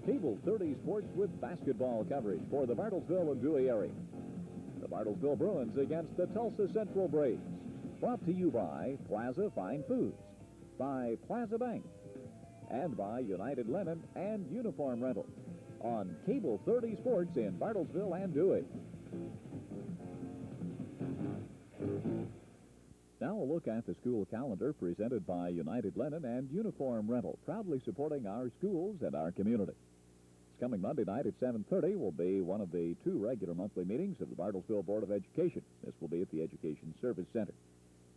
Cable 30 Sports with basketball coverage for the Bartlesville and Dewey area. The Bartlesville Bruins against the Tulsa Central Braves. Brought to you by Plaza Fine Foods, by Plaza Bank, and by United Linen and Uniform Rental on Cable 30 Sports in Bartlesville and Dewey. Now a look at the school calendar presented by United Linen and Uniform Rental, proudly supporting our schools and our community. This coming Monday night at 7:30 will be one of the two regular monthly meetings of the Bartlesville Board of Education. This will be at the Education Service Center.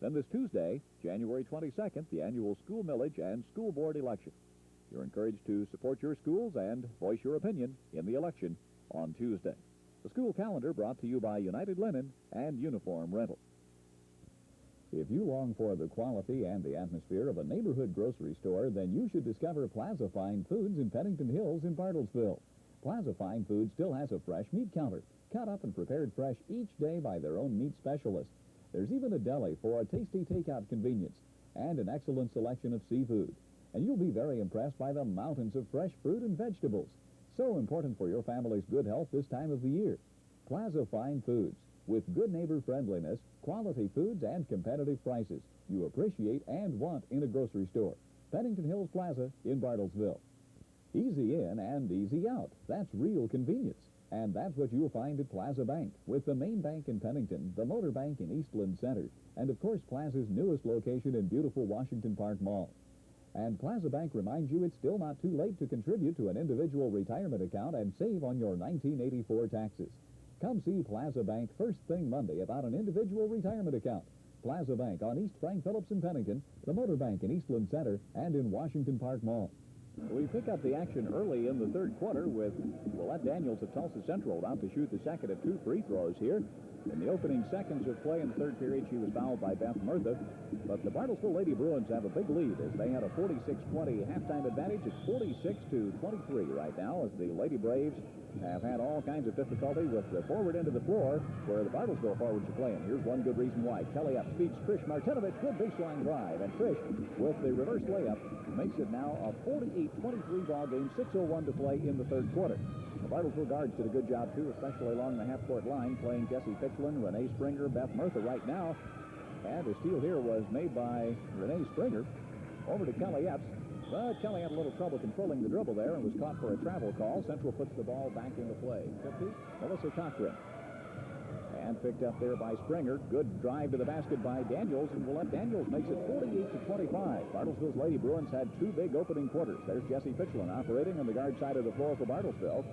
Then this Tuesday, January 22nd, the annual school millage and school board election. You're encouraged to support your schools and voice your opinion in the election on Tuesday. The school calendar brought to you by United Linen and Uniform Rental. If you long for the quality and the atmosphere of a neighborhood grocery store, then you should discover Plaza Fine Foods in Pennington Hills in Bartlesville. Plaza Fine Foods still has a fresh meat counter, cut up and prepared fresh each day by their own meat specialist. There's even a deli for a tasty takeout convenience and an excellent selection of seafood. And you'll be very impressed by the mountains of fresh fruit and vegetables. So important for your family's good health this time of the year. Plaza Fine Foods. With good neighbor friendliness, quality foods, and competitive prices you appreciate and want in a grocery store. Pennington Hills Plaza in Bartlesville. Easy in and easy out. That's real convenience. And that's what you'll find at Plaza Bank, with the main bank in Pennington, the Motor Bank in Eastland Center, and of course Plaza's newest location in beautiful Washington Park Mall. And Plaza Bank reminds you it's still not too late to contribute to an individual retirement account and save on your 1984 taxes. Come see Plaza Bank first thing Monday about an individual retirement account. Plaza Bank on East Frank Phillips in Pennington, the Motor Bank in Eastland Center, and in Washington Park Mall. We pick up the action early in the third quarter with Willette Daniels of Tulsa Central about to shoot the second of two free throws here. In the opening seconds of play in the third period, she was fouled by Beth Murtha. But the Bartlesville Lady Bruins have a big lead as they had a 46-20 halftime advantage. It's 46-23 right now as the Lady Braves have had all kinds of difficulty with the forward end of the floor where the Bartlesville forwards are playing. Here's one good reason why. Kelly up beats Trish Martinovich. Good baseline drive. And Trish, with the reverse layup, makes it now a 48-23 ball game. 6:01 to play in the third quarter. The Bartlesville guards did a good job, too, especially along the half-court line, playing Jessie Fitchlin, Renee Springer, Beth Murtha right now. And the steal here was made by Renee Springer. Over to Kelly Epps. But Kelly had a little trouble controlling the dribble there and was caught for a travel call. Central puts the ball back into play. 50, Melissa Cochran. And picked up there by Springer. Good drive to the basket by Daniels, and Willette Daniels makes it 48-25. Bartlesville's Lady Bruins had two big opening quarters. There's Jessie Fitchlin operating on the guard side of the floor for Bartlesville.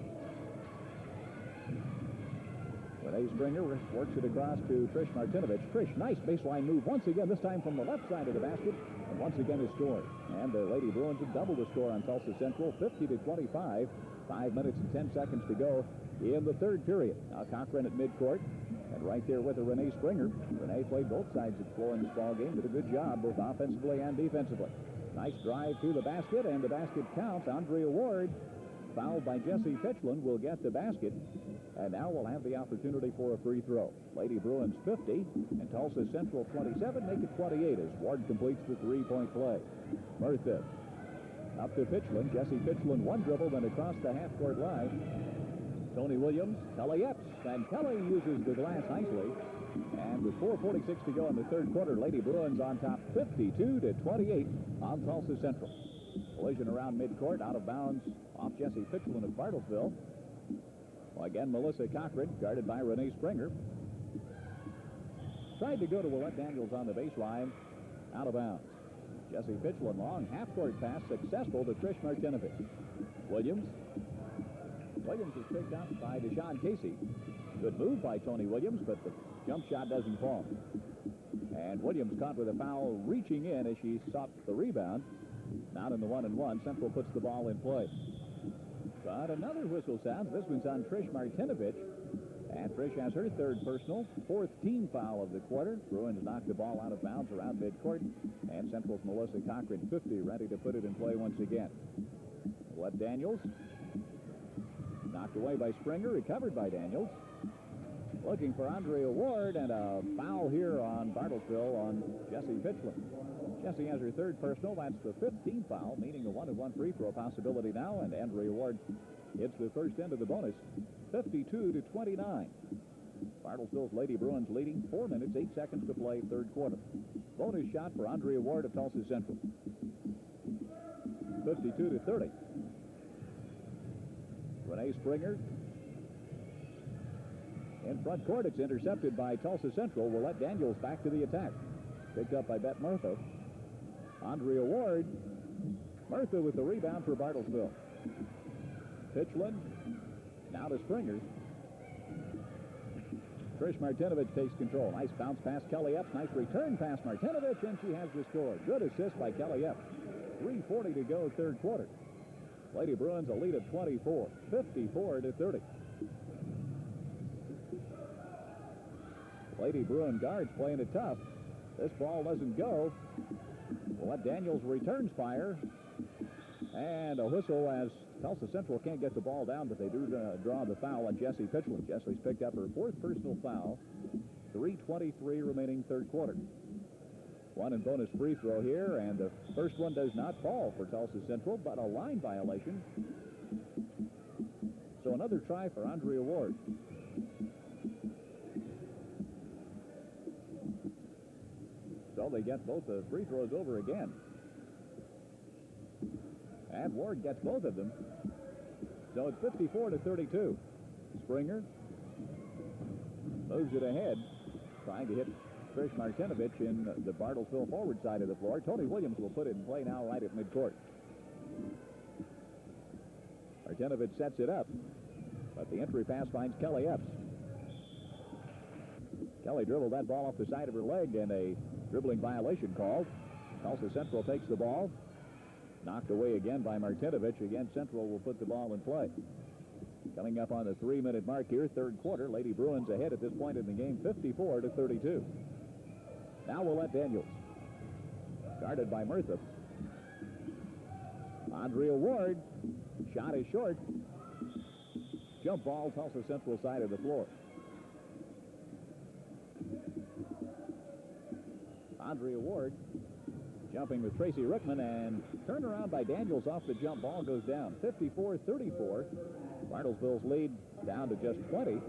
Renee Springer works it across to Trish Martinovich. Trish, nice baseline move once again, this time from the left side of the basket, and once again is scored. And the Lady Bruins have doubled the score on Tulsa Central, 50-25. 5 minutes and 10 seconds to go in the third period. Now Cochran at midcourt, and right there with Renee Springer. Renee played both sides of the floor in this ball game, did a good job both offensively and defensively. Nice drive to the basket, and the basket counts. Andrea Ward, fouled by Jessie Fitchlin, will get the basket. And now we'll have the opportunity for a free throw. Lady Bruins 50 and Tulsa Central 27, make it 28 as Ward completes the three-point play. Murtha up to Fitchlin. Jessie Fitchlin one dribble, then across the half-court line. Tony Williams, Kelly Epps, and Kelly uses the glass nicely. And with 4:46 to go in the third quarter, Lady Bruins on top 52-28 on Tulsa Central. Collision around midcourt, out of bounds off Jessie Fitchlin of Bartlesville. Well, again, Melissa Cochran, guarded by Renee Springer. Tried to go to Willette Daniels on the baseline, out of bounds. Jessie Fitchlin, long half-court pass, successful to Trish Martinovich. Williams is picked up by Deshaun Casey. Good move by Tony Williams, but the jump shot doesn't fall. And Williams caught with a foul, reaching in as she sought the rebound. Not in the 1-and-1. Central puts the ball in play. But another whistle sounds. This one's on Trish Martinovich. And Trish has her third personal, fourth team foul of the quarter. Bruins knocked the ball out of bounds around midcourt. And Central's Melissa Cochran, 50, ready to put it in play once again. Willette Daniels. Knocked away by Springer, recovered by Daniels. looking for Andrea Ward, and a foul here on Bartlesville on Jessie Pitchland. Jessie has her third personal. That's the 15th foul, meaning a 1-1 free throw possibility now, and Andrea Ward hits the first end of the bonus, 52-29. Bartlesville's Lady Bruins leading, 4 minutes, 8 seconds to play, third quarter. Bonus shot for Andrea Ward of Tulsa Central. 52-30. Renee Springer in front court. It's intercepted by Tulsa Central. Will let Daniels back to the attack. Picked up by Beth Murtha. Andrea Ward. Murtha with the rebound for Bartlesville. Pitchland now to Springer. Trish Martinovich takes control. Nice bounce pass, Kelly Epps. Nice return pass, Martinovich, and she has the score. Good assist by Kelly Epps. 3:40 to go, third quarter. Lady Bruins a lead of 24, 54-30. Lady Bruin guards playing it tough. This ball doesn't go. We'll let Daniels returns fire. And a whistle as Tulsa Central can't get the ball down, but they do draw the foul on Jessie Pitchland. Jessie's picked up her fourth personal foul. 3:23 remaining third quarter. One and bonus free throw here, and the first one does not fall for Tulsa Central, but a line violation. So another try for Andrea Ward. So they get both the free throws over again. And Ward gets both of them. So it's 54-32. Springer moves it ahead, trying to hit Trish Martinovich in the Bartlesville forward side of the floor. Tony Williams will put it in play now right at midcourt. Martinovich sets it up, but the entry pass finds Kelly Epps. Kelly dribbled that ball off the side of her leg, and a dribbling violation called. Tulsa Central takes the ball. Knocked away again by Martinovich. Again, Central will put the ball in play. Coming up on the 3-minute mark here, third quarter. Lady Bruins ahead at this point in the game, 54-32. Now we'll let Daniels. Guarded by Murtha. Andrea Ward. Shot is short. Jump ball, Tulsa Central side of the floor. Andrea Ward jumping with Tracy Rickman, and turnaround by Daniels off the jump ball goes down. 54-34. Bartlesville's lead down to just 20.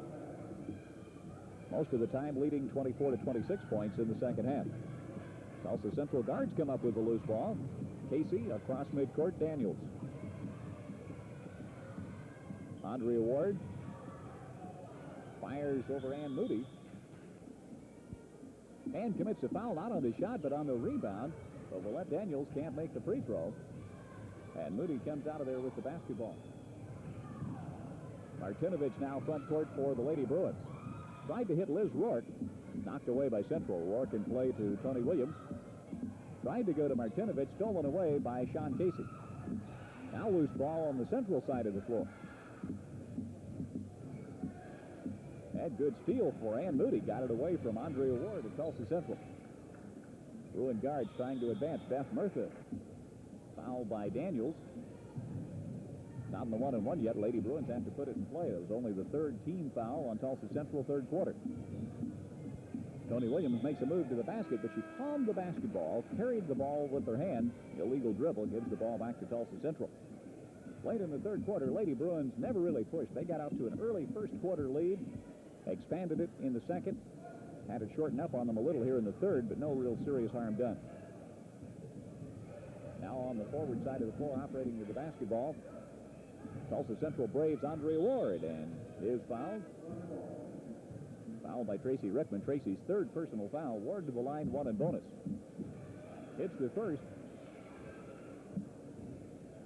Most of the time leading 24-26 points in the second half. Tulsa Central guards come up with a loose ball. Casey across midcourt, Daniels. Andrea Ward fires over Ann Moody. And commits a foul, not on the shot, but on the rebound. But Willette Daniels can't make the free throw. And Moody comes out of there with the basketball. Martinovich now front court for the Lady Bruins. Tried to hit Liz Rourke. Knocked away by Central. Rourke in play to Tony Williams. Tried to go to Martinovich. Stolen away by Sean Casey. Now loose ball on the Central side of the floor. Had good steal for Ann Moody. Got it away from Andrea Ward at Tulsa Central. Bruin guards trying to advance. Beth Murtha. Foul by Daniels. Not in the 1-on-1 yet. Lady Bruins have to put it in play. It was only the third team foul on Tulsa Central third quarter. Tony Williams makes a move to the basket, but she palmed the basketball, carried the ball with her hand. Illegal dribble, gives the ball back to Tulsa Central. Late in the third quarter, Lady Bruins never really pushed. They got out to an early first quarter lead, expanded it in the second, had it shorten up on them a little here in the third, but no real serious harm done. Now on the forward side of the floor, operating with the basketball, Tulsa Central Braves Andrea Ward, and is fouled. Fouled by Tracy Rickman. Tracy's third personal foul. Ward to the line, one and bonus. Hits the first.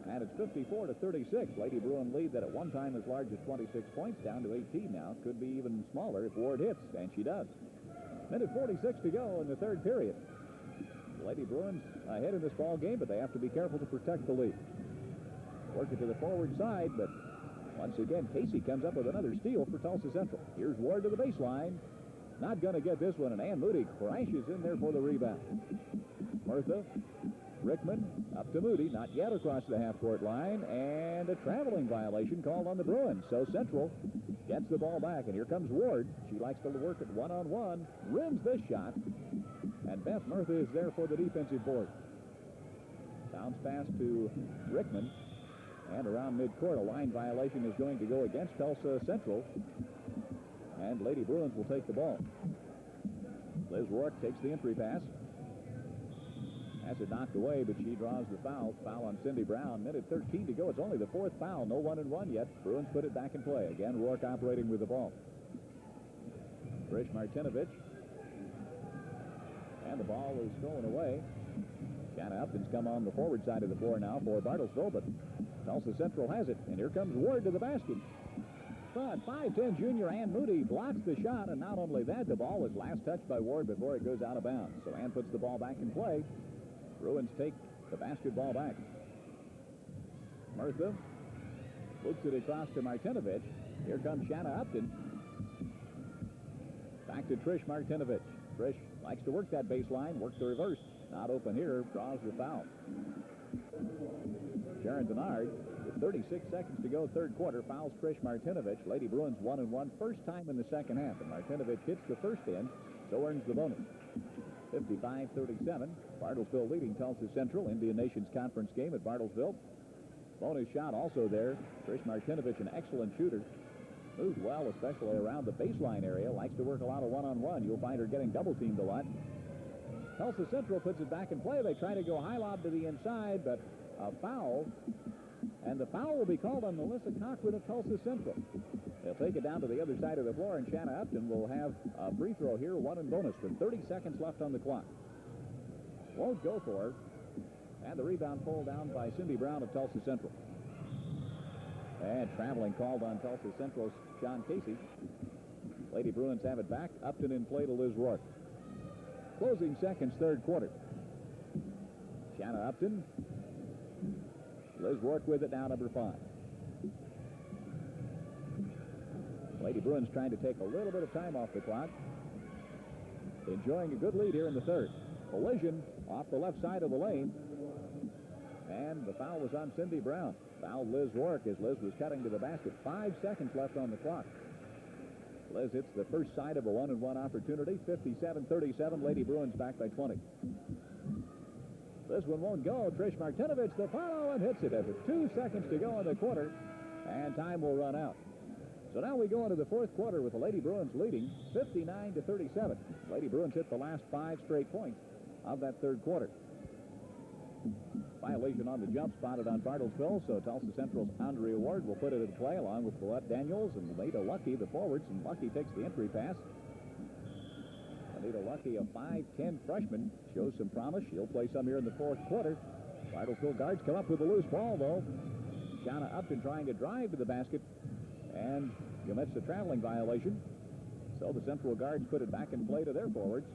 And it's 54-36. Lady Bruin lead that at one time as large as 26 points, down to 18 now. Could be even smaller if Ward hits, and she does. Minute 46 to go in the third period. Lady Bruins ahead in this ball game, but they have to be careful to protect the lead. Work it to the forward side, but once again, Casey comes up with another steal for Tulsa Central. Here's Ward to the baseline. Not going to get this one, and Ann Moody crashes in there for the rebound. Murtha Rickman up to Moody, not yet across the half-court line, and a traveling violation called on the Bruins. So Central gets the ball back, and here comes Ward. She likes to work it one-on-one, rims this shot, and Beth Murtha is there for the defensive board. Bounce pass to Rickman, and around midcourt, a line violation is going to go against Tulsa Central, and Lady Bruins will take the ball. Liz Rourke takes the entry pass. Has it knocked away, but she draws the foul. Foul on Cindy Brown. Minute 13 to go. It's only the fourth foul. No 1-and-1 yet. Bruins put it back in play. Again, Rourke operating with the ball. Trish Martinovich. And the ball is stolen away. Shanna Upton's come on the forward side of the floor now for Bartlesville, but Tulsa Central has it. And here comes Ward to the basket. But 5'10" junior Ann Moody blocks the shot, and not only that, the ball was last touched by Ward before it goes out of bounds. So Ann puts the ball back in play. Bruins take the basketball back. Murtha looks it across to Martinovich. Here comes Shanna Upton. Back to Trish Martinovich. Trish likes to work that baseline, work the reverse. Not open here, draws the foul. Sharon Denard, with 36 seconds to go, third quarter, fouls Trish Martinovich. Lady Bruins 1-and-1, first time in the second half. And Martinovich hits the first in, so earns the bonus. 55-37. Bartlesville leading Tulsa Central. Indian Nations Conference game at Bartlesville. Bonus shot also there. Trish Martinovich, an excellent shooter. Moves well, especially around the baseline area. Likes to work a lot of one-on-one. You'll find her getting double-teamed a lot. Tulsa Central puts it back in play. They try to go high lob to the inside, but a foul. And the foul will be called on Melissa Cochran of Tulsa Central. They'll take it down to the other side of the floor, and Shanna Upton will have a free throw here, one and bonus, with 30 seconds left on the clock. Won't go for her. And the rebound pulled down by Cindy Brown of Tulsa Central. And traveling called on Tulsa Central's Sean Casey. Lady Bruins have it back. Upton in play to Liz Rourke. Closing seconds, third quarter. Shanna Upton. Liz Rourke with it now, number 5. Lady Bruins trying to take a little bit of time off the clock. Enjoying a good lead here in the third. Collision off the left side of the lane. And the foul was on Cindy Brown. Fouled Liz Rourke as Liz was cutting to the basket. 5 seconds left on the clock. Liz hits the first side of a 1-and-1 opportunity. 57-37. Lady Bruins back by 20. This one won't go. Trish Martinovich the follow and hits it as it's 2 seconds to go in the quarter. And time will run out. So now we go into the fourth quarter with the Lady Bruins leading 59-37. Lady Bruins hit the last 5 straight points of that third quarter. Violation on the jump spotted on Bartlesville, so Tulsa Central's Andrea Ward will put it in play along with Colette Daniels and Anita Lucky, the forwards, and Lucky takes the entry pass. Anita Lucky, a 5'10 freshman, shows some promise. She'll play some here in the fourth quarter. Bartlesville guards come up with a loose ball, though. Shanna Upton trying to drive to the basket, and commits the traveling violation. So the Central guards put it back in play to their forwards.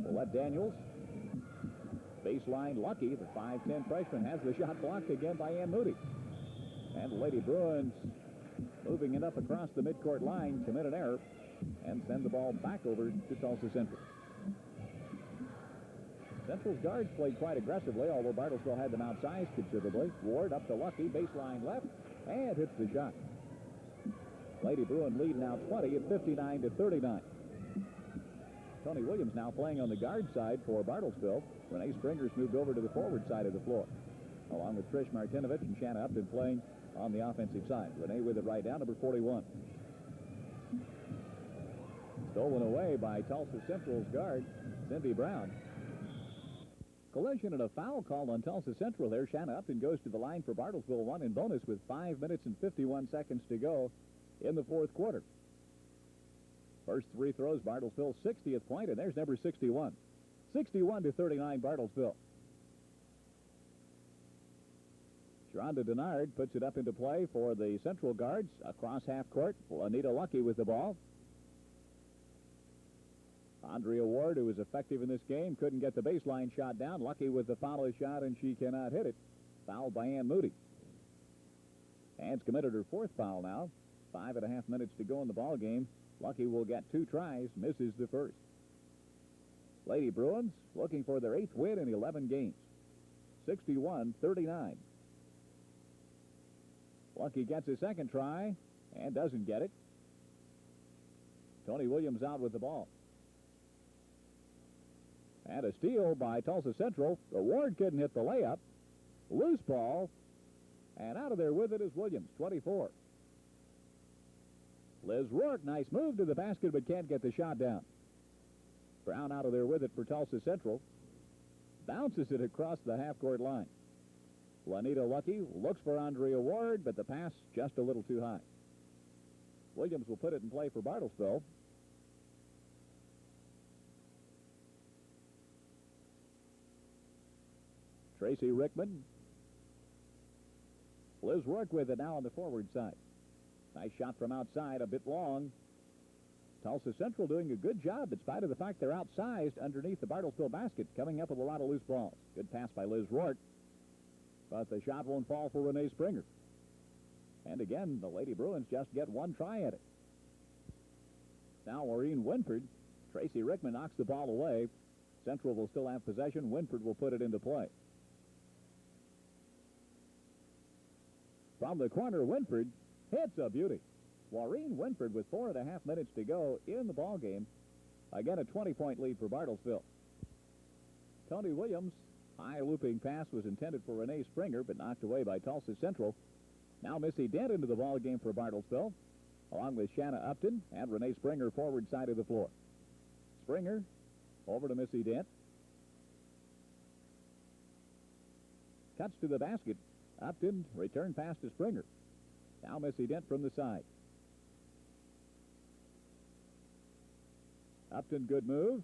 Colette Daniels. Baseline Lucky, the 5'10 freshman, has the shot blocked again by Ann Moody. And the Lady Bruins moving it up across the midcourt line, commit an error, and send the ball back over to Tulsa Central. Central's guards played quite aggressively, although Bartlesville had them outsized considerably. Ward up to Lucky, baseline left, and hits the shot. Lady Bruin lead now 20 at 59-39. Tony Williams now playing on the guard side for Bartlesville. Renee Springer's moved over to the forward side of the floor, along with Trish Martinovich and Shanna Upton playing on the offensive side. Renee with it right down, number 41. Stolen away by Tulsa Central's guard, Cindy Brown. Collision and a foul called on Tulsa Central there. Shanna Upton goes to the line for Bartlesville, 1 in bonus with 5 minutes and 51 seconds to go in the fourth quarter. First 3 throws, Bartlesville's 60th point, and there's number 61. 61-39, Bartlesville. Sharonda Denard puts it up into play for the Central guards across half court. Anita Lucky with the ball. Andrea Ward, who was effective in this game, couldn't get the baseline shot down. Lucky with the follow shot, and she cannot hit it. Fouled by Ann Moody. Ann's committed her 4th foul now. 5.5 minutes to go in the ball game. Lucky will get 2 tries, misses the first. Lady Bruins looking for their 8th win in 11 games. 61-39. Lucky gets his second try and doesn't get it. Tony Williams out with the ball. And a steal by Tulsa Central. The Ward couldn't hit the layup. Loose ball. And out of there with it is Williams, 24. Liz Rourke, nice move to the basket, but can't get the shot down. Brown out of there with it for Tulsa Central. Bounces it across the half-court line. Lanita Lucky looks for Andrea Ward, but the pass just a little too high. Williams will put it in play for Bartlesville. Tracy Rickman. Liz Rourke with it now on the forward side. Nice shot from outside, a bit long. Tulsa Central doing a good job in spite of the fact they're outsized underneath the Bartlesville basket, coming up with a lot of loose balls. Good pass by Liz Rourke, but the shot won't fall for Renee Springer. And again, the Lady Bruins just get one try at it. Now Maureen Winford. Tracy Rickman knocks the ball away. Central will still have possession. Winford will put it into play. From the corner, Winford hits a beauty. Maureen Winford with 4.5 minutes to go in the ball game. Again, a 20-point lead for Bartlesville. Tony Williams, high looping pass was intended for Renee Springer, but knocked away by Tulsa Central. Now Missy Dent into the ball game for Bartlesville, along with Shanna Upton and Renee Springer forward side of the floor. Springer over to Missy Dent. Cuts to the basket. Upton, return pass to Springer. Now Missy Dent from the side. Upton, good move.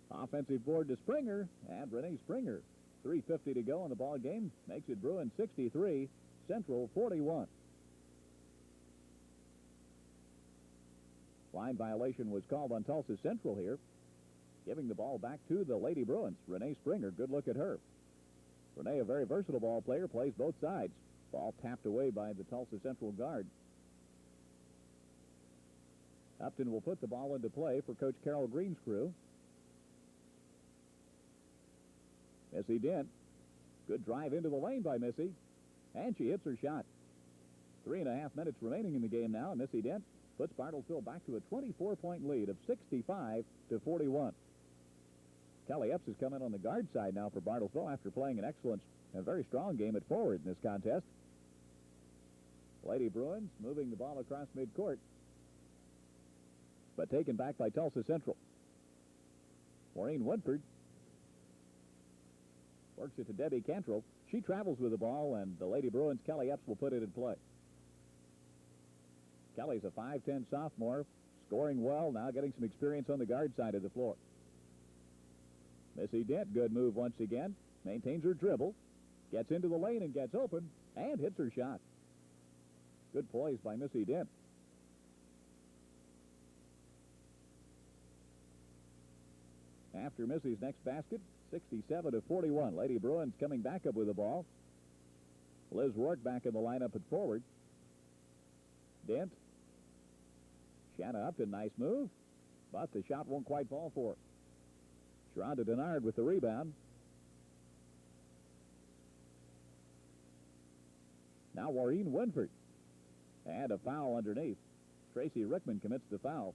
Offensive board to Springer, and Renee Springer. 3:50 to go in the ball game. Makes it Bruins 63, Central 41. Line violation was called on Tulsa Central here. Giving the ball back to the Lady Bruins. Renee Springer, good look at her. Renee, a very versatile ball player, plays both sides. Ball tapped away by the Tulsa Central guard. Upton will put the ball into play for Coach Carol Green's crew. Missy Dent. Good drive into the lane by Missy. And she hits her shot. 3.5 minutes remaining in the game now. And Missy Dent puts Bartlesville back to a 24-point lead of 65-41. Kelly Epps has come in on the guard side now for Bartlesville after playing an excellent and very strong game at forward in this contest. Lady Bruins moving the ball across midcourt, but taken back by Tulsa Central. Maureen Winford works it to Debbie Cantrell. She travels with the ball, and the Lady Bruins, Kelly Epps, will put it in play. Kelly's a 5'10 sophomore, scoring well, now getting some experience on the guard side of the floor. Missy Dent, good move once again, maintains her dribble, gets into the lane and gets open, and hits her shot. Good poise by Missy Dent. After Missy's next basket, 67-41. Lady Bruins coming back up with the ball. Liz Rourke back in the lineup at forward. Dent. Shanna Upton, nice move, but the shot won't quite fall for her. Sharonda Denard with the rebound. Now Maureen Winford. And a foul underneath. Tracy Rickman commits the foul.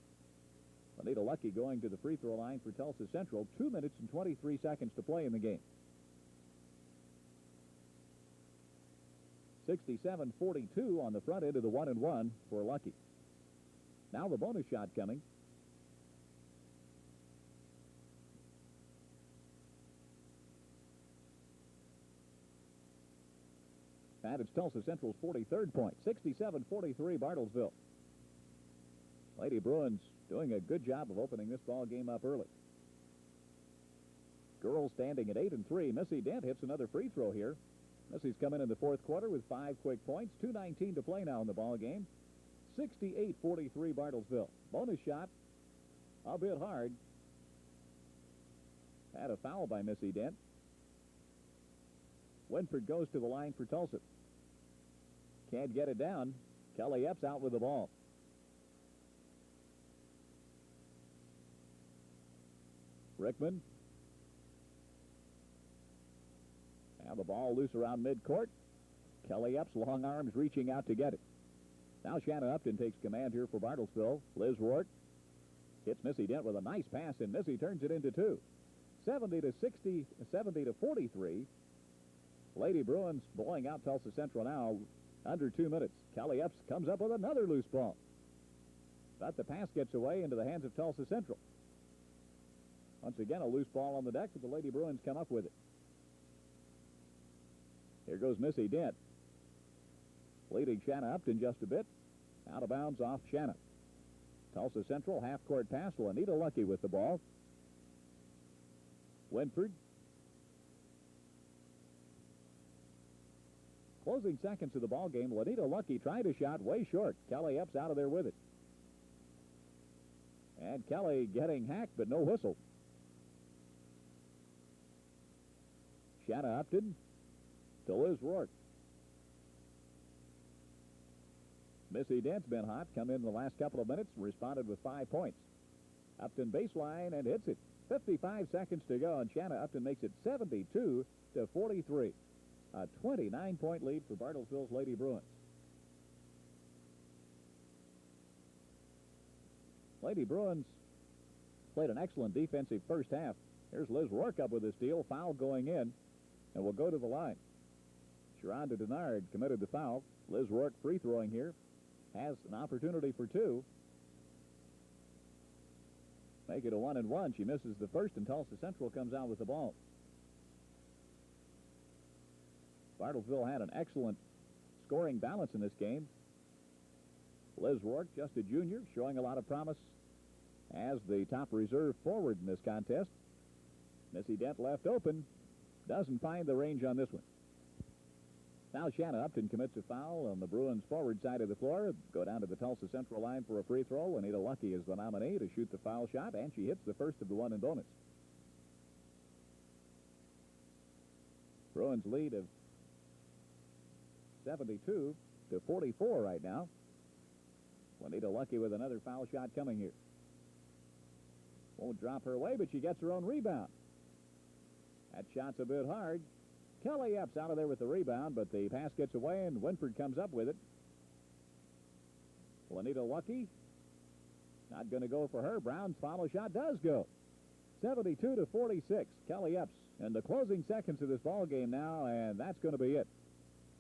Anita Lucky going to the free throw line for Tulsa Central. 2 minutes and 23 seconds to play in the game. 67-42 on the front end of the 1-and-1 for Lucky. Now the bonus shot coming. And it's Tulsa Central's 43rd point. 67-43 Bartlesville. Lady Bruins doing a good job of opening this ball game up early. Girls standing at 8-3. Missy Dent hits another free throw here. Missy's come in the fourth quarter with 5 quick points. 2:19 to play now in the ball game. 68-43 Bartlesville. Bonus shot, a bit hard. Had a foul by Missy Dent. Winford goes to the line for Tulsa. Can't get it down. Kelly Epps out with the ball. Rickman. the ball loose around midcourt. Kelly Epps, long arms reaching out to get it. Now Shanna Upton takes command here for Bartlesville. Liz Rourke hits Missy Dent with a nice pass, and Missy turns it into two. 70-60, 70-43. Lady Bruins blowing out Tulsa Central now under 2 minutes. Kelly Epps comes up with another loose ball. But the pass gets away into the hands of Tulsa Central. Once again, a loose ball on the deck, but the Lady Bruins come up with it. Here goes Missy Dent, leading Shanna Upton just a bit. Out of bounds off Shanna. Tulsa Central, half-court pass. Lanita Lucky with the ball. Winford. Closing seconds of the ball game. Lanita Lucky tried a shot way short. Kelly Epps out of there with it. And Kelly getting hacked, but no whistle. Shanna Upton to Liz Rourke. Missy Dent's been hot, come in the last couple of minutes, responded with 5 points. Upton baseline and hits it. 55 seconds to go, and Shanna Upton makes it 72-43. A 29-point lead for Bartlesville's Lady Bruins. Lady Bruins played an excellent defensive first half. Here's Liz Rourke up with a steal, foul going in, and will go to the line. Sharonda Denard committed the foul. Liz Rourke free throwing here. Has an opportunity for two. Make it a 1-and-1. She misses the first, and Tulsa Central comes out with the ball. Bartlesville had an excellent scoring balance in this game. Liz Rourke, just a junior, showing a lot of promise as the top reserve forward in this contest. Missy Dent left open. Doesn't find the range on this one. Now Shanna Upton commits a foul on the Bruins' forward side of the floor. Go down to the Tulsa Central line for a free throw. Anita Lucky is the nominee to shoot the foul shot, and she hits the first of the one and bonus. Bruins lead of 72-44 right now. Anita Lucky with another foul shot coming here. Won't drop her away, but she gets her own rebound. That shot's a bit hard. Kelly Epps out of there with the rebound, but the pass gets away, and Winford comes up with it. Anita Lucky, not going to go for her. Brown's follow shot does go. 72-46. Kelly Epps in the closing seconds of this ball game now, and that's going to be it.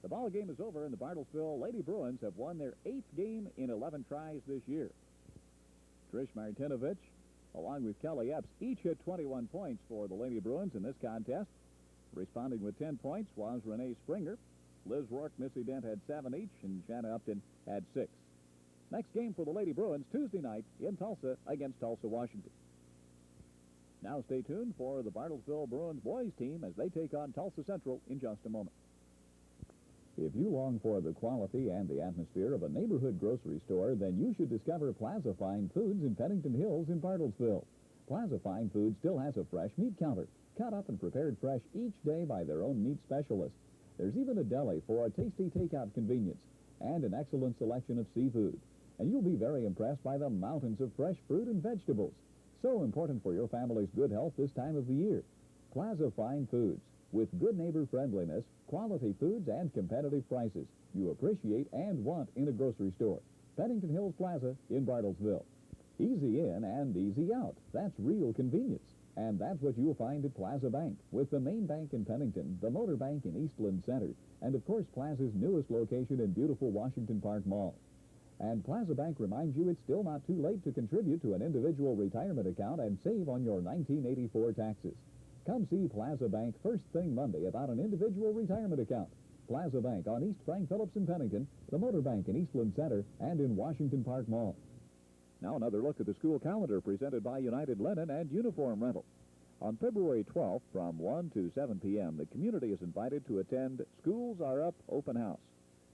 The ball game is over, and the Bartlesville Lady Bruins have won their 8th game in 11 tries this year. Trish Martinovich, along with Kelly Epps, each hit 21 points for the Lady Bruins in this contest. Responding with 10 points was Renee Springer. Liz Rourke, Missy Dent had 7 each, and Shanna Upton had 6. Next game for the Lady Bruins, Tuesday night in Tulsa against Tulsa, Washington. Now stay tuned for the Bartlesville Bruins boys team as they take on Tulsa Central in just a moment. If you long for the quality and the atmosphere of a neighborhood grocery store, then you should discover Plaza Fine Foods in Pennington Hills in Bartlesville. Plaza Fine Foods still has a fresh meat counter, cut up and prepared fresh each day by their own meat specialists. There's even a deli for a tasty takeout convenience and an excellent selection of seafood. And you'll be very impressed by the mountains of fresh fruit and vegetables. So important for your family's good health this time of the year. Plaza Fine Foods. With good neighbor friendliness, quality foods, and competitive prices you appreciate and want in a grocery store. Pennington Hills Plaza in Bartlesville. Easy in and easy out. That's real convenience. And that's what you'll find at Plaza Bank, with the main bank in Pennington, the Motor Bank in Eastland Center, and of course Plaza's newest location in beautiful Washington Park Mall. And Plaza Bank reminds you it's still not too late to contribute to an individual retirement account and save on your 1984 taxes. Come see Plaza Bank first thing Monday about an individual retirement account. Plaza Bank on East Frank Phillips in Pennington, the Motor Bank in Eastland Center, and in Washington Park Mall. Now another look at the school calendar presented by United Linen and Uniform Rental. On February 12th from 1 to 7 p.m., the community is invited to attend Schools Are Up Open House.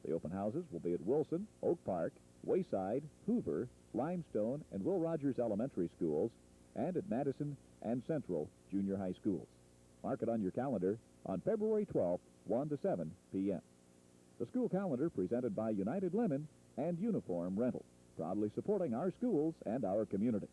The open houses will be at Wilson, Oak Park, Wayside, Hoover, Limestone, and Will Rogers Elementary Schools, and at Madison and Central Junior High Schools. Mark it on your calendar on February 12th, 1 to 7 p.m. The school calendar presented by United Linen and Uniform Rental, proudly supporting our schools and our community.